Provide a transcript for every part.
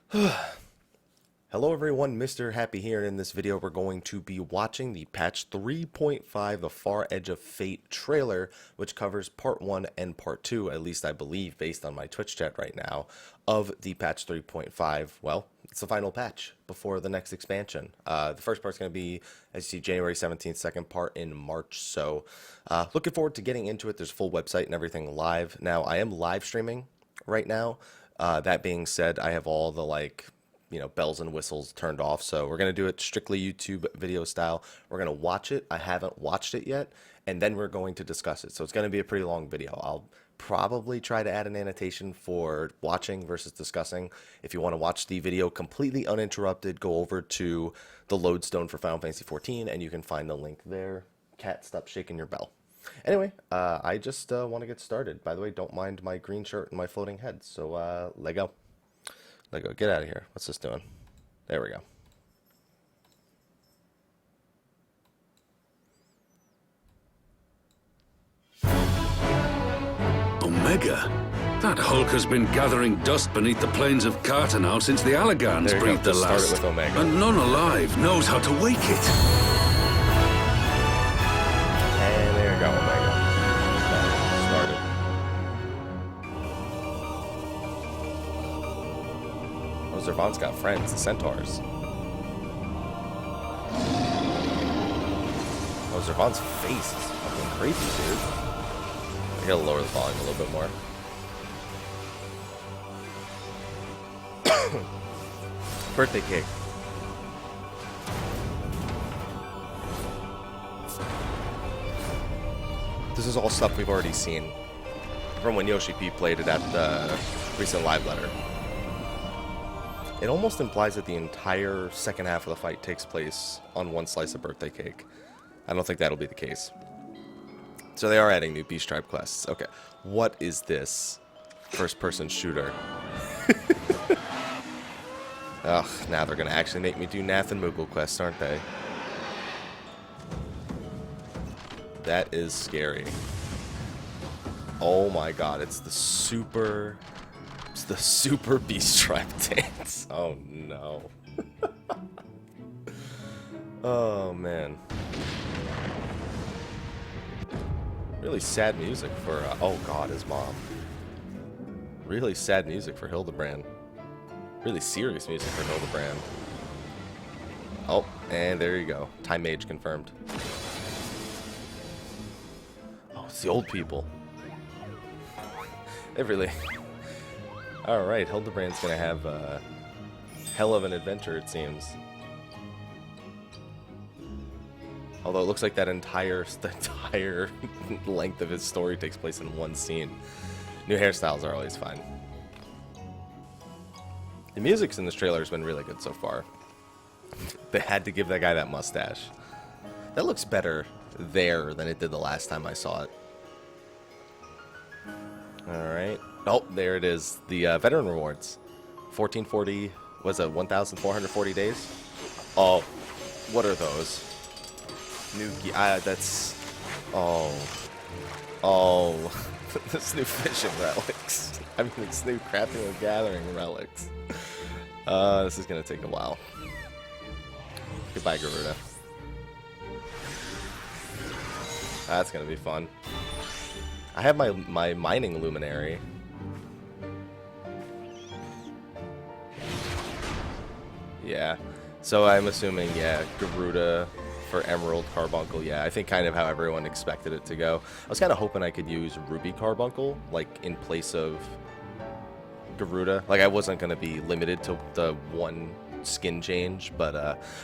Hello everyone, Mr. Happy here, and in this video we're going to be watching the patch 3.5, the Far Edge of Fate trailer, which covers part 1 and part 2, at least I believe, based on my Twitch chat right now, of the patch 3.5. Well, it's the final patch before the next expansion. The first part's going to be, as you see, January 17th, second part in March, so looking forward to getting into it. There's a full website and everything live. Now, I am live streaming right now. That being said, I have all the, bells and whistles turned off. So we're going to do it strictly YouTube video style. We're going to watch it. I haven't watched it yet. And then we're going to discuss it. So it's going to be a pretty long video. I'll probably try to add an annotation for watching versus discussing. If you want to watch the video completely uninterrupted, go over to the lodestone for Final Fantasy XIV and you can find the link there. Cat, stop shaking your bell. Anyway, I just want to get started. By the way, don't mind my green shirt and my floating head. So let go. Let go. Get out of here. What's this doing? There we go. Omega? That Hulk has been gathering dust beneath the plains of Cartanal since the Allagans There you breathed go. the Just last. start it with Omega. And none alive knows how to wake it. And there you go, Omega. Started. Oh, Zervan's got friends, the Centaurs. Oh, Zervan's face is fucking creepy, dude. I gotta lower the volume a little bit more. Birthday cake. This is all stuff we've already seen from when Yoshi P played it at the recent live letter. It almost implies that the entire second half of the fight takes place on one slice of birthday cake. I don't think that'll be the case. So they are adding new Beast Tribe quests. Okay, what is this first-person shooter? Ugh, now they're gonna actually make me do Nath and Moogle quests, aren't they? That is scary. Oh my god, it's the super Beast Tribe dance. Oh no. Oh man. Really sad music for, oh god, his mom. Really sad music for Hildebrand. Really serious music for Hildebrand. Oh, and there you go. Time Mage confirmed. Oh, it's the old people. They really... Alright, Hildebrand's gonna have a hell of an adventure, it seems. Although it looks like the entire length of his story takes place in one scene. New hairstyles are always fun. The music's in this trailer has been really good so far. They had to give that guy that mustache. That looks better there than it did the last time I saw it. Alright. Oh, there it is. The veteran rewards. 1440, was it 1,440 days? Oh, what are those? New, that's, oh, this new fishing relics. I mean, it's new crafting and gathering relics. This is gonna take a while. Goodbye, Garuda. That's gonna be fun. I have my mining luminary. Yeah, so I'm assuming, yeah, Garuda for Emerald Carbuncle. Yeah, I think kind of how everyone expected it to go. I was kind of hoping I could use Ruby Carbuncle, like, in place of Garuda. Like, I wasn't going to be limited to the one skin change, but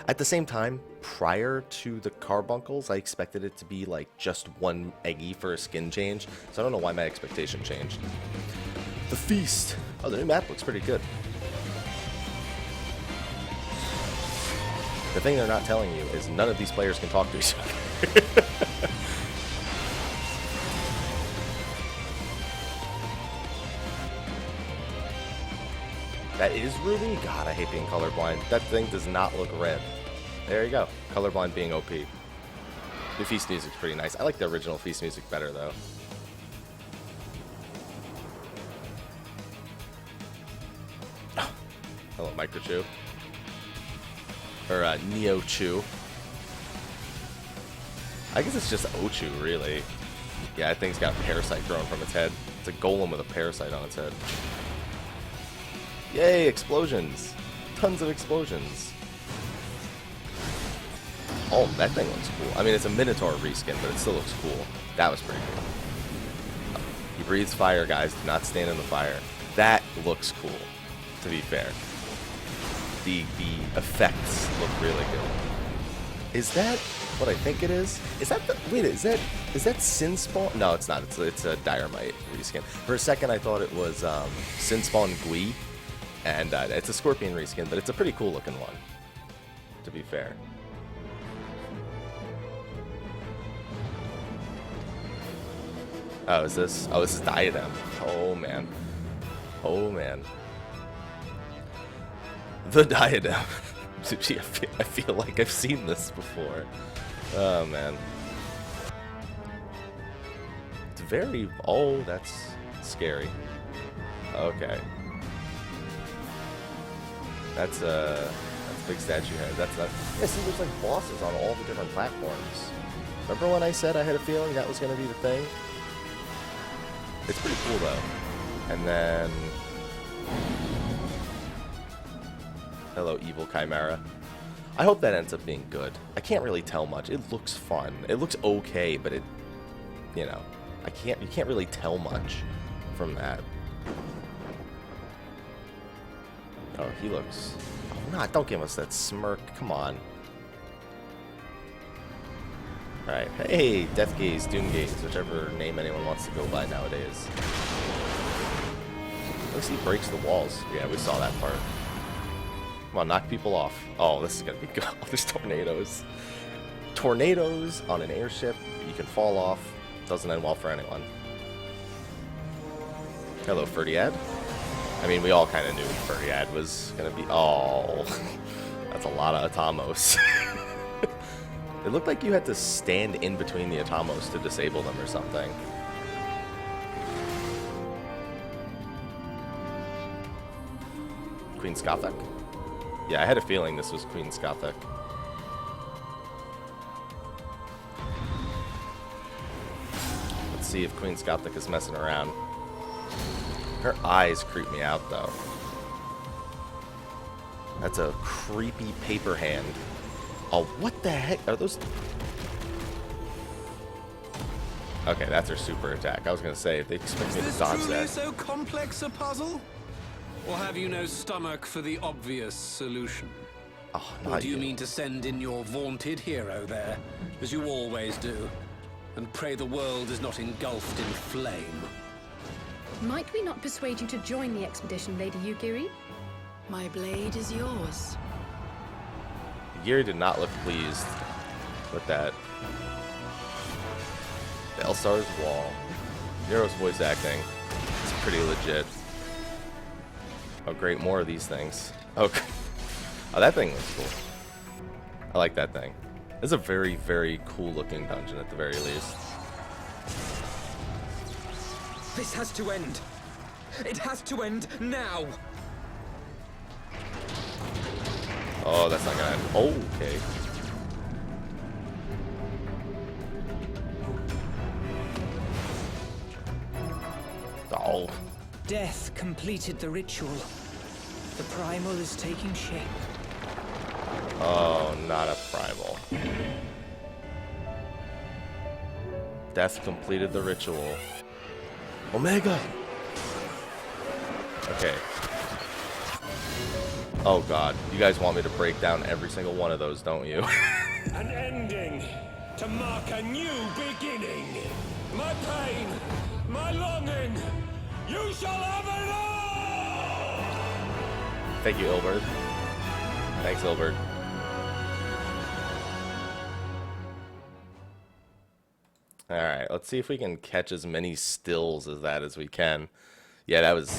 at the same time, prior to the Carbuncles, I expected it to be, like, just one Eggy for a skin change, so I don't know why my expectation changed. The Feast! Oh, the new map looks pretty good. The thing they're not telling you is none of these players can talk to each other. That is Ruby? God, I hate being colorblind. That thing does not look red. There you go. Colorblind being OP. The Feast music's pretty nice. I like the original Feast music better, though. Hello, Microchew. Or Neo-Chew. I guess it's just Ochu, really. Yeah, I think it's got a parasite growing from its head. It's a golem with a parasite on its head. Yay, explosions! Tons of explosions. Oh, that thing looks cool. I mean, it's a Minotaur reskin, but it still looks cool. That was pretty cool. He breathes fire, guys. Do not stand in the fire. That looks cool, to be fair. The effects look really good. Is that what I think it is? Is that the... Wait, is that Sin Spawn? No, it's not. It's a Dynamite reskin. For a second, I thought it was Sin Spawn Gui. And it's a Scorpion reskin, but it's a pretty cool looking one, to be fair. Oh, is this? Oh, this is Diadem. Oh, man. Oh, man. The Diadem. I feel like I've seen this before. Oh, man. It's very... Oh, that's scary. Okay. That's a big statue head. That's not... Yeah, see, there's like bosses on all the different platforms. Remember when I said I had a feeling that was going to be the thing? It's pretty cool, though. And then... Hello, Evil Chimera. I hope that ends up being good. I can't really tell much. It looks fun. It looks okay, but it... You know, you can't really tell much from that. Oh, he looks... Oh, no, don't give us that smirk. Come on. Alright. Hey, Death Gaze, Doom Gaze, whichever name anyone wants to go by nowadays. At least he breaks the walls. Yeah, we saw that part. Come on, knock people off. Oh, this is gonna be good. Oh, there's tornadoes. Tornadoes on an airship. You can fall off. Doesn't end well for anyone. Hello, Ferdiad. I mean, we all kind of knew Ferdiad was going to be... Oh, that's a lot of Atamos. It looked like you had to stand in between the Atamos to disable them or something. Queen Skothic? Yeah, I had a feeling this was Queen Skothic. Let's see if Queen Skothic is messing around. Her eyes creep me out, though. That's a creepy paper hand. Oh, what the heck? Are those... Okay, that's her super attack. I was going to say, if they expect me to dodge that. Is this truly so complex a puzzle? Or have you no stomach for the obvious solution? Oh, Or not do you mean to send in your vaunted hero there, as you always do, and pray the world is not engulfed in flame? Might we not persuade you to join the expedition, Lady Yugiri? My blade is yours. Yuri did not look pleased with that. Belsar's Wall. Nero's voice acting. It's pretty legit. Oh, great, more of these things. Okay. Oh, that thing looks cool. I like that thing. It's a very, very cool looking dungeon at the very least. This has to end. It has to end now. Oh, that's not gonna end. Oh, okay. Oh. Death completed the ritual. The Primal is taking shape. Oh, not a Primal. Death completed the ritual. Omega! Okay. Oh god, you guys want me to break down every single one of those, don't you? An ending to mark a new beginning. My pain, my longing, you shall have it all! Thank you, Ilbert. Thanks, Ilbert. Alright, let's see if we can catch as many stills as that as we can. Yeah, that was...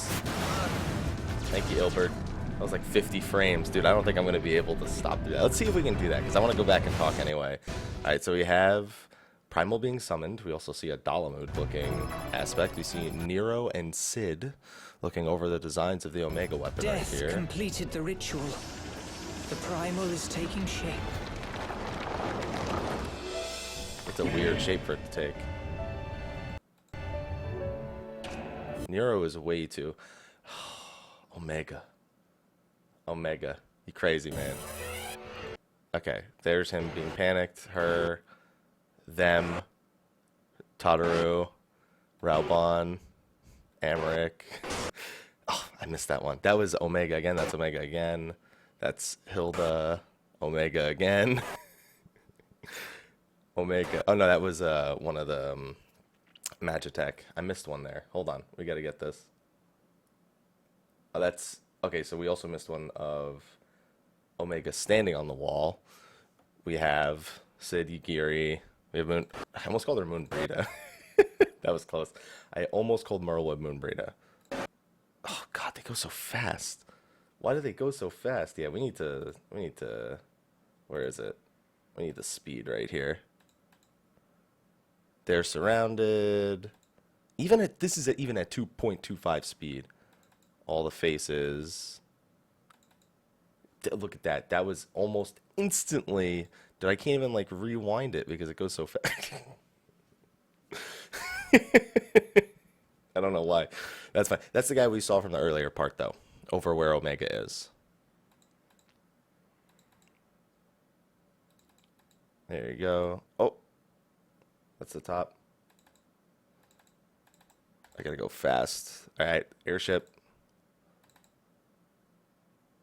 Thank you, Ilbert. That was like 50 frames. Dude, I don't think I'm going to be able to stop through that. Let's see if we can do that, because I want to go back and talk anyway. Alright, so we have Primal being summoned. We also see a Dalamud looking aspect. We see Nero and Sid Looking over the designs of the Omega weapon right Death here. completed the ritual. The Primal is taking shape. It's a weird shape for it to take. Nero is way too... Omega. Omega. You crazy, man. Okay, there's him being panicked. Her. Them. Tataru. Raubon. Amaric. Oh, I missed that one. That was Omega again. That's Omega again. That's Hilda. Omega again. Omega. Oh, no, that was one of the Magitech. I missed one there. Hold on. We got to get this. Oh, that's... Okay, so we also missed one of Omega standing on the wall. We have Sid Yugiri. We have Moon... I almost called her Moon Brita. That was close. I almost called Merlewood Moon Brita. Oh, God, they go so fast. Why do they go so fast? Yeah, we need to... Where is it? We need the speed right here. They're surrounded. Even at... This is even at 2.25 speed. All the faces. Look at that. That was almost instantly... Dude, I can't even, like, rewind it because it goes so fast. I don't know why. That's fine. That's the guy we saw from the earlier part, though. Over where Omega is. There you go. Oh. That's the top. I gotta go fast. Alright, airship.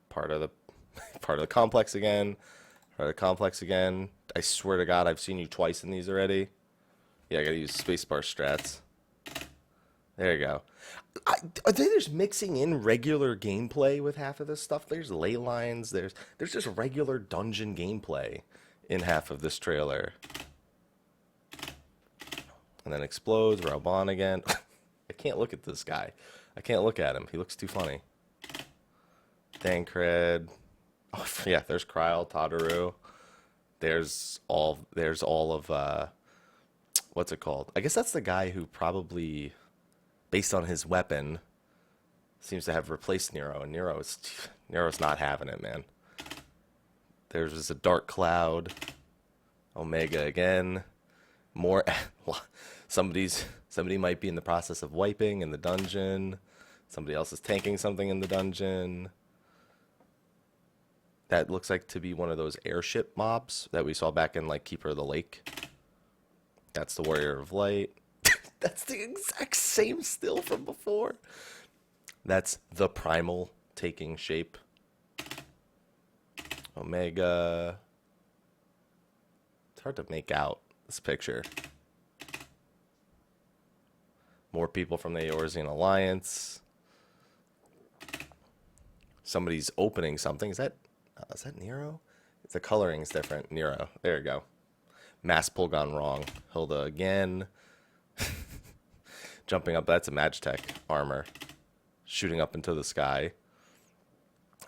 Part of the complex again. Part of the complex again. I swear to God, I've seen you twice in these already. Yeah, I gotta use spacebar strats. There you go. Are they just mixing in regular gameplay with half of this stuff? There's ley lines. There's just regular dungeon gameplay in half of this trailer. And then explodes. Raubon again. I can't look at this guy. I can't look at him. He looks too funny. Dankred. Oh yeah, there's Kryl, Tataru. There's all of what's it called? I guess that's the guy who probably, based on his weapon, seems to have replaced Nero, and Nero's not having it, man. There's a dark cloud. Omega again. More somebody might be in the process of wiping in the dungeon. Somebody else is tanking something in the dungeon. That looks like to be one of those airship mobs that we saw back in, like, Keeper of the Lake. That's the Warrior of Light. That's the exact same still from before. That's the Primal taking shape. Omega. It's hard to make out this picture. More people from the Eorzean Alliance. Somebody's opening something. Is that Nero? The coloring's different. Nero. There you go. Mass pull gone wrong. Hilda again. Jumping up. That's a Magitech armor. Shooting up into the sky.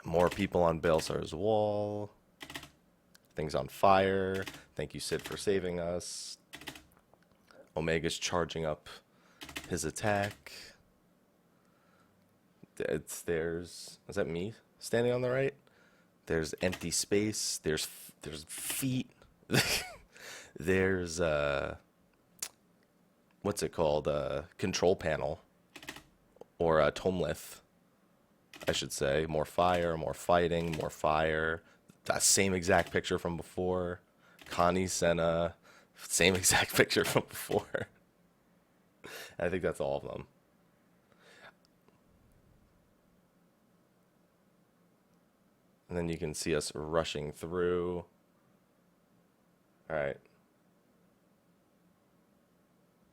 More people on Baelsar's wall. Things on fire. Thank you, Sid, for saving us. Omega's charging up his attack. There's... Is that me standing on the right? There's empty space. There's feet. There's what's it called? Control panel, or a tomlith, I should say. More fire, more fighting, more fire. That same exact picture from before. Connie Senna, same exact picture from before. I think that's all of them. And then you can see us rushing through. All right.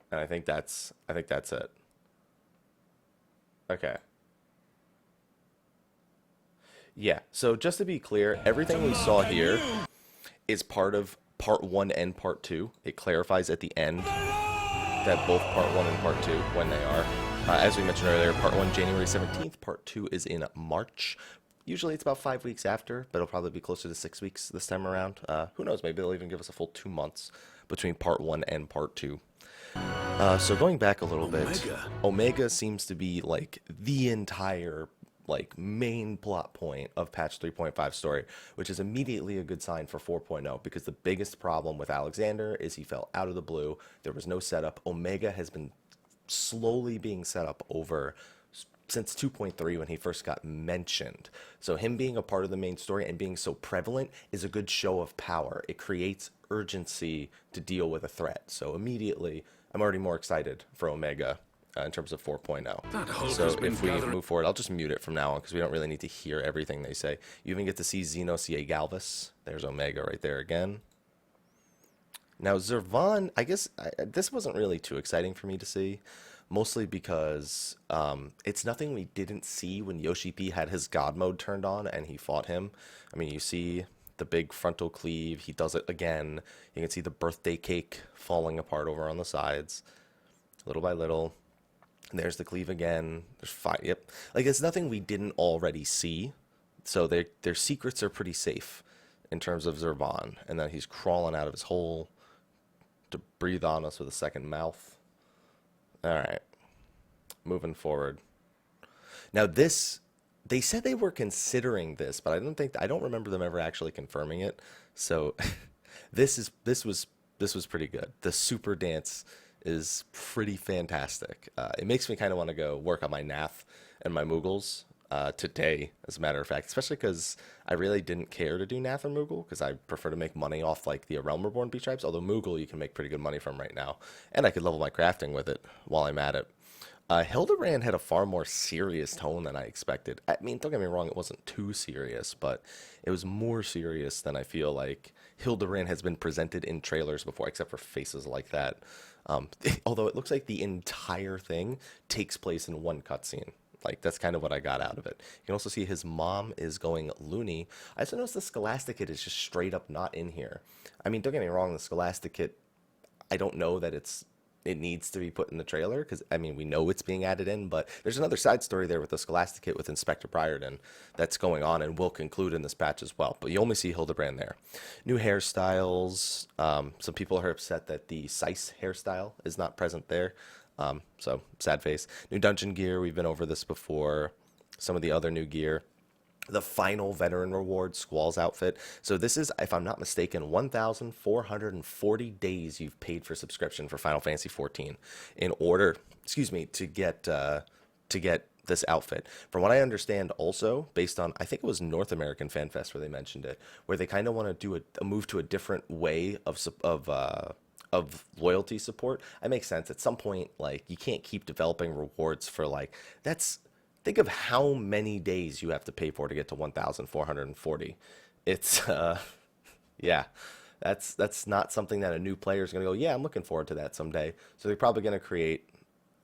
And I think that's it. Okay. Yeah, so just to be clear, everything we saw here is part of Part 1 and Part 2. It clarifies at the end that both Part 1 and Part 2, when they are. As we mentioned earlier, Part 1, January 17th. Part 2 is in March. Usually it's about 5 weeks after, but it'll probably be closer to 6 weeks this time around. Who knows? Maybe they'll even give us a full 2 months between Part 1 and Part 2. So going back a little bit, Omega. Omega seems to be like the entire like main plot point of patch 3.5 story, which is immediately a good sign for 4.0 because the biggest problem with Alexander is he fell out of the blue. There was no setup. Omega has been slowly being set up over since 2.3 when he first got mentioned. So him being a part of the main story and being so prevalent is a good show of power. It creates urgency to deal with a threat. So immediately, I'm already more excited for Omega in terms of 4.0. That Hulk So has been if we gathering- move forward, I'll just mute it from now on because we don't really need to hear everything they say. You even get to see Xenos Galvus. There's Omega right there again. Now, Zervan, I guess this wasn't really too exciting for me to see, mostly because it's nothing we didn't see when Yoshi P had his God mode turned on and he fought him. I mean, you see the big frontal cleave. He does it again. You can see the birthday cake falling apart over on the sides, little by little. And there's the cleave again. There's five. Yep. Like, it's nothing we didn't already see. So their secrets are pretty safe in terms of Zervan. And then he's crawling out of his hole to breathe on us with a second mouth. All right. Moving forward. Now this, they said they were considering this, but I don't remember them ever actually confirming it. So this was pretty good. The super dance is pretty fantastic. It makes me kind of want to go work on my Nath and my Moogles today, as a matter of fact, especially because I really didn't care to do Nath or Moogle because I prefer to make money off like the Realm Reborn beach types, although Moogle you can make pretty good money from right now, and I could level my crafting with it while I'm at it. Hildebrand had a far more serious tone than I expected. I mean, don't get me wrong, it wasn't too serious, but it was more serious than I feel like Hildebrand has been presented in trailers before, except for faces like that. Although it looks like the entire thing takes place in one cutscene. Like, that's kind of what I got out of it. You can also see his mom is going loony. I also noticed the Scholastic Kit is just straight up not in here. I mean, don't get me wrong, the Scholastic Kit, I don't know that it needs to be put in the trailer, because, I mean, we know it's being added in, but there's another side story there with the Scholastic Kit with Inspector Briarden that's going on and will conclude in this patch as well, but you only see Hildebrand there. New hairstyles. Some people are upset that the Seiss hairstyle is not present there, so sad face. New dungeon gear, we've been over this before. Some of the other new gear. The final veteran reward, Squall's outfit. So this is, if I'm not mistaken, 1,440 days you've paid for subscription for Final Fantasy XIV in order, to get this outfit. From what I understand, also based on, I think it was North American Fan Fest where they mentioned it, where they kind of want to do a move to a different way of loyalty support. It makes sense. At some point, like, you can't keep developing rewards for like think of how many days you have to pay for to get to 1,440. It's, yeah, that's not something that a new player is going to go, yeah, I'm looking forward to that someday. So they're probably going to create,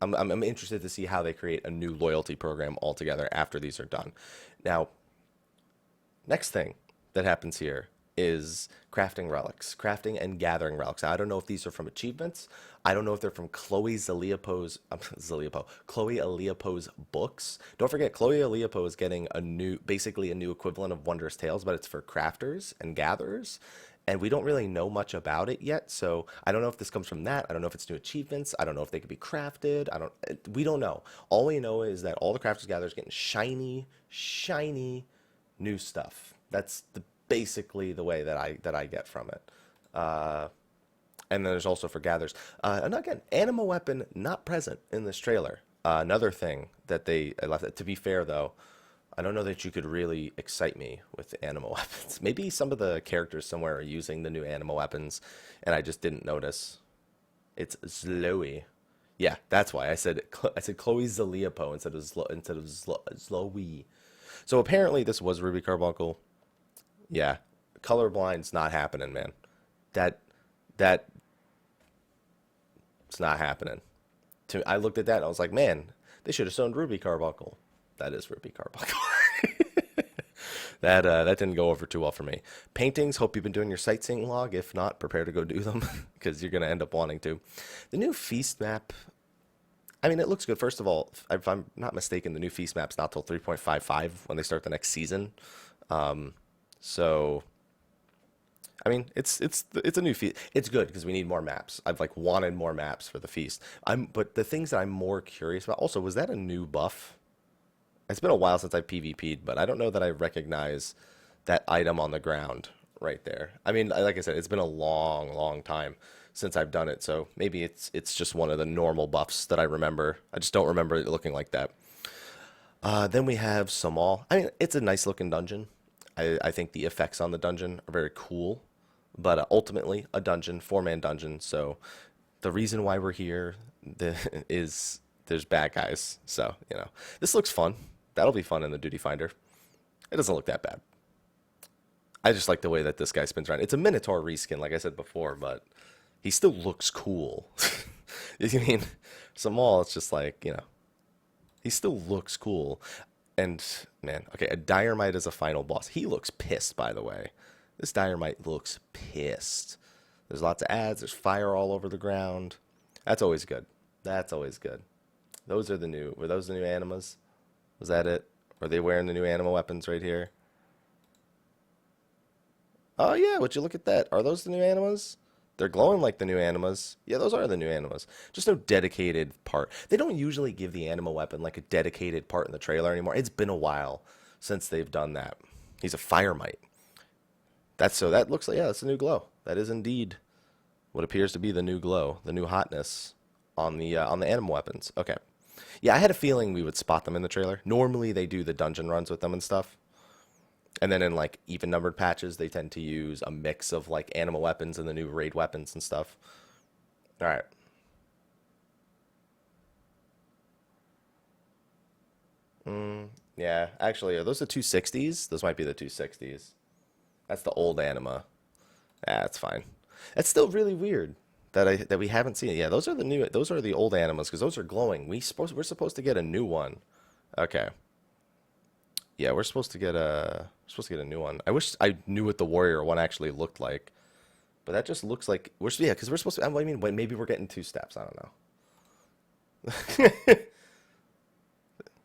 I'm interested to see how they create a new loyalty program altogether after these are done. Now, next thing that happens here is crafting relics, crafting and gathering relics. Now, I don't know if these are from achievements. I don't know if they're from Chloe Zaliapo's books. Don't forget, Chloe Zaliapo is getting basically a new equivalent of Wondrous Tales, but it's for crafters and gatherers. And we don't really know much about it yet, so I don't know if this comes from that. I don't know if it's new achievements. I don't know if they could be crafted. We don't know. All we know is that all the crafters gatherers getting shiny new stuff. That's basically the way that I get from it. And then there's also for gatherers. And again, Anima Weapon not present in this trailer. Another thing that they left. To be fair, though, I don't know that you could really excite me with Anima Weapons. Maybe some of the characters somewhere are using the new Anima Weapons, and I just didn't notice. It's Zloey. Yeah, that's why I said Chloe Zaliapo instead of Zloey. So apparently this was Ruby Carbuncle. Yeah, colorblind's not happening, man. That it's not happening. I looked at that and I was like, man, they should have shown Ruby Carbuncle. That is Ruby Carbuncle. That didn't go over too well for me. Paintings, hope you've been doing your sightseeing log. If not, prepare to go do them because you're going to end up wanting to. The new feast map, I mean, it looks good. First of all, if I'm not mistaken, the new feast map's not till 3.55 when they start the next season. So I mean, it's a new feast. It's good because we need more maps. I've like wanted more maps for the feast. But the things that I'm more curious about. Also, was that a new buff? It's been a while since I PvP'd, but I don't know that I recognize that item on the ground right there. I mean, like I said, it's been a long, long time since I've done it, so maybe it's just one of the normal buffs that I remember. I just don't remember it looking like that. Then we have Samal. I mean, it's a nice looking dungeon. I think the effects on the dungeon are very cool, but ultimately a dungeon, 4-man dungeon. So the reason why we're here is there's bad guys. So, you know, this looks fun. That'll be fun in the Duty Finder. It doesn't look that bad. I just like the way that this guy spins around. It's a Minotaur reskin, like I said before, but he still looks cool. You mean, Samal, it's just like, you know, he still looks cool. And, man, okay, a Diormite is a final boss. He looks pissed, by the way. This Diormite looks pissed. There's lots of ads. There's fire all over the ground. That's always good. That's always good. Were those the new animas? Was that it? Were they wearing the new anima weapons right here? Oh, yeah, would you look at that? Are those the new animas? They're glowing like the new animas. Yeah, those are the new animas. Just no dedicated part. They don't usually give the anima weapon like a dedicated part in the trailer anymore. It's been a while since they've done that. He's a firemite. That looks like, yeah, that's a new glow. That is indeed what appears to be the new glow, the new hotness on the anima weapons. Okay. Yeah, I had a feeling we would spot them in the trailer. Normally they do the dungeon runs with them and stuff. And then in like even numbered patches, they tend to use a mix of like anima weapons and the new raid weapons and stuff. All right. Yeah, actually, are those the 260s? Those might be the 260s. That's the old anima. Ah, that's fine. That's still really weird that we haven't seen it. Yeah, those are the old animas because those are glowing. We're supposed to get a new one. Okay. Yeah, we're supposed to get a new one. I wish I knew what the warrior one actually looked like, but that just looks like because we're supposed to. I mean, maybe we're getting 2 steps. I don't know.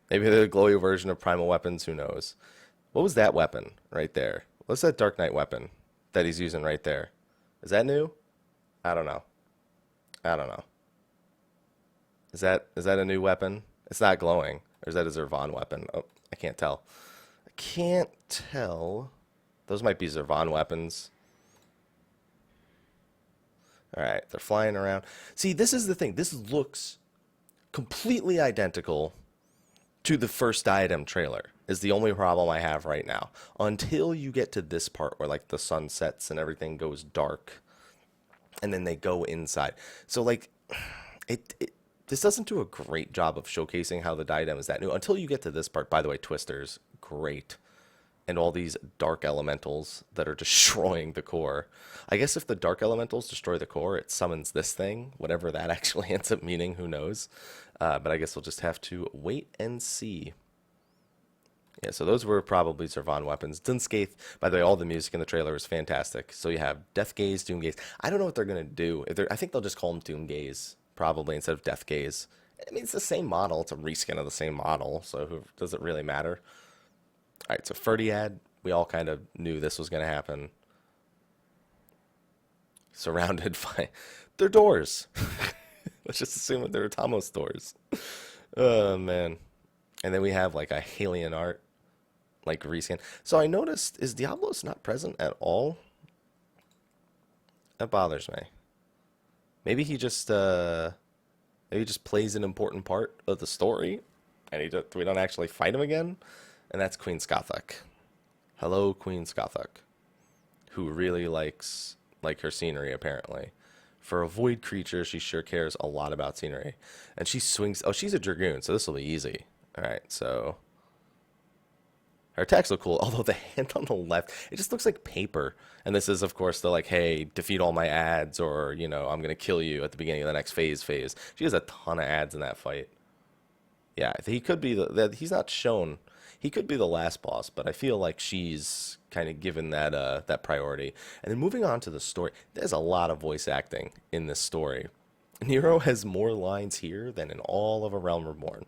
Maybe the glowy version of Primal weapons. Who knows? What was that weapon right there? What's that Dark Knight weapon that he's using right there? Is that new? I don't know. Is that a new weapon? It's not glowing, or is that a Zervan weapon? Oh, I can't tell. Those might be Zervan weapons. All right, they're flying around. See, this is the thing. This looks completely identical to the first Diadem trailer. Is the only problem I have right now. Until you get to this part where like the sun sets and everything goes dark, and then they go inside. So like, this doesn't do a great job of showcasing how the Diadem is that new. Until you get to this part. By the way, Twisters, great. And all these dark elementals that are destroying the core. I guess if the dark elementals destroy the core, it summons this thing. Whatever that actually ends up meaning, who knows. But I guess we'll just have to wait and see. Yeah, so those were probably Zervan weapons. Dunskaith, by the way, all the music in the trailer is fantastic. So you have Death Gaze, Doom Gaze. I don't know what they're going to do. I think they'll just call them Doom Gaze, probably, instead of Death Gaze. I mean, it's the same model. It's a reskin of the same model, so does it really matter? All right, so Ferdiad, we all kind of knew this was going to happen. Surrounded by their doors. Let's just assume that they're Tamos doors. Oh, man. And then we have like a Halion art, like reskin. So I noticed, is Diablos not present at all? That bothers me. Maybe he just plays an important part of the story, and we don't actually fight him again. And that's Queen Skothak. Hello, Queen Skothak, who really likes her scenery apparently. For a void creature, she sure cares a lot about scenery, and she swings. Oh, she's a dragoon, so this will be easy. All right, so her attacks look cool, although the hand on the left, it just looks like paper. And this is, of course, the like, hey, defeat all my ads, or, you know, I'm going to kill you at the beginning of the next phase. She has a ton of ads in that fight. Yeah, he could be he's not shown. He could be the last boss, but I feel like she's kind of given that priority. And then moving on to the story, there's a lot of voice acting in this story. Nero has more lines here than in all of A Realm Reborn.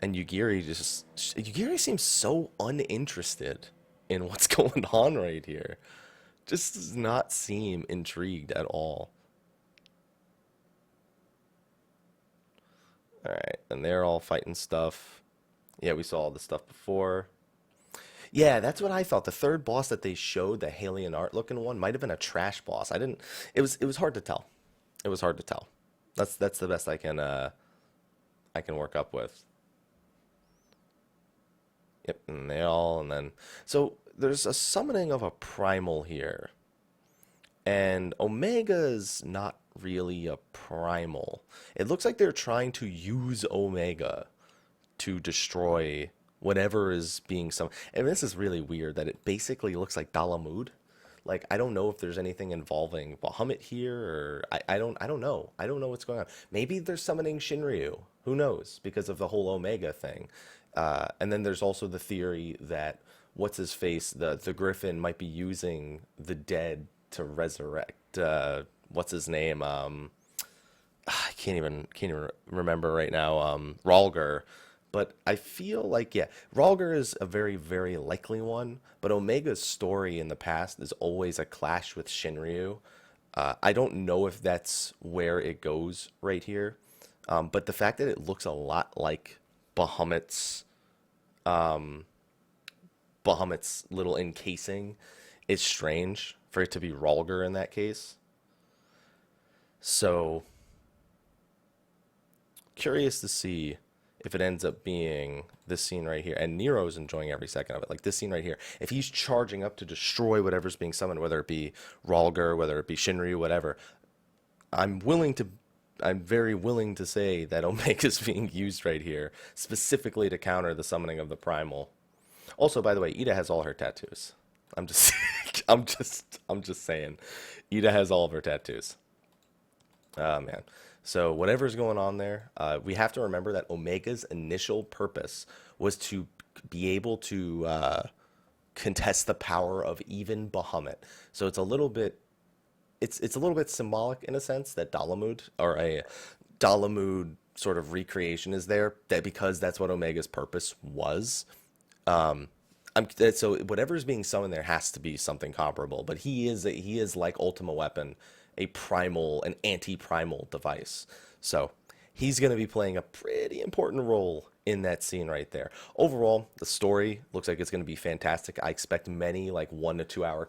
And Yugiri seems so uninterested in what's going on right here. Just does not seem intrigued at all. Alright, and they're all fighting stuff. Yeah, we saw all this stuff before. Yeah, that's what I thought. The third boss that they showed, the Alien art looking one, might have been a trash boss. I didn't. It was hard to tell. It was hard to tell. That's the best I can work up with. Yep, and they all, and then so there's a summoning of a primal here, and Omega's not really a primal. It looks like they're trying to use Omega to destroy whatever is being summoned. And this is really weird that it basically looks like Dalamud. Like, I don't know if there's anything involving Bahamut here, or I don't know. I don't know what's going on. Maybe they're summoning Shinryu. Who knows? Because of the whole Omega thing. And then there's also the theory that what's his face, the Griffin might be using the dead to resurrect. What's his name? I can't even remember right now. Ralger. But I feel like, yeah, Ralger is a very, very likely one. But Omega's story in the past is always a clash with Shinryu. I don't know if that's where it goes right here. But the fact that it looks a lot like Bahamut's little encasing is strange for it to be Ralger in that case. So, curious to see if it ends up being this scene right here. And Nero's enjoying every second of it. Like this scene right here. If he's charging up to destroy whatever's being summoned, whether it be Ralger, whether it be Shinryu, whatever, I'm very willing to say that Omega's being used right here, specifically to counter the summoning of the Primal. Also, by the way, Ida has all her tattoos. I'm just saying. Ida has all of her tattoos. Oh, man. So whatever's going on there, we have to remember that Omega's initial purpose was to be able to contest the power of even Bahamut. So it's a little bit, it's a little bit symbolic in a sense that Dalamud, or a Dalamud sort of recreation is there, that because that's what Omega's purpose was. So whatever's being summoned there has to be something comparable. But he is like Ultima Weapon, a primal, an anti-primal device. So he's going to be playing a pretty important role in that scene right there. Overall, the story looks like it's going to be fantastic. I expect many like 1 to 2 hour,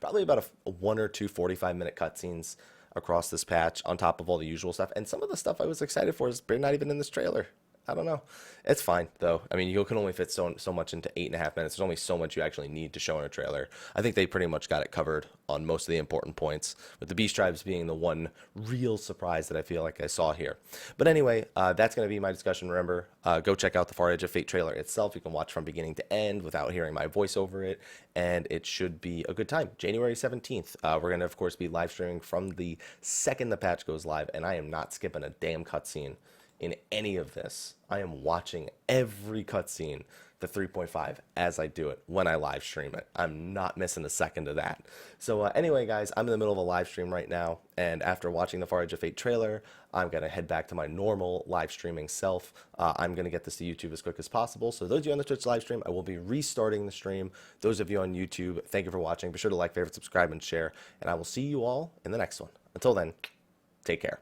probably about a 1 or 2 45-minute cutscenes across this patch on top of all the usual stuff. And some of the stuff I was excited for is not even in this trailer. I don't know. It's fine, though. I mean, you can only fit so much into 8.5 minutes. There's only so much you actually need to show in a trailer. I think they pretty much got it covered on most of the important points, with the Beast Tribes being the one real surprise that I feel like I saw here. But anyway, that's going to be my discussion. Remember, go check out the Far Edge of Fate trailer itself. You can watch from beginning to end without hearing my voice over it, and it should be a good time. January 17th, we're going to, of course, be live streaming from the second the patch goes live, and I am not skipping a damn cutscene in any of this. I am watching every cutscene, the 3.5, as I do it when I live stream it. I'm not missing a second of that. So anyway, guys, I'm in the middle of a live stream right now, and after watching the Far Edge of Fate trailer, I'm going to head back to my normal live streaming self. I'm going to get this to YouTube as quick as possible. So those of you on the Twitch live stream, I will be restarting the stream. Those of you on YouTube, thank you for watching. Be sure to like, favorite, subscribe, and share, and I will see you all in the next one. Until then, take care.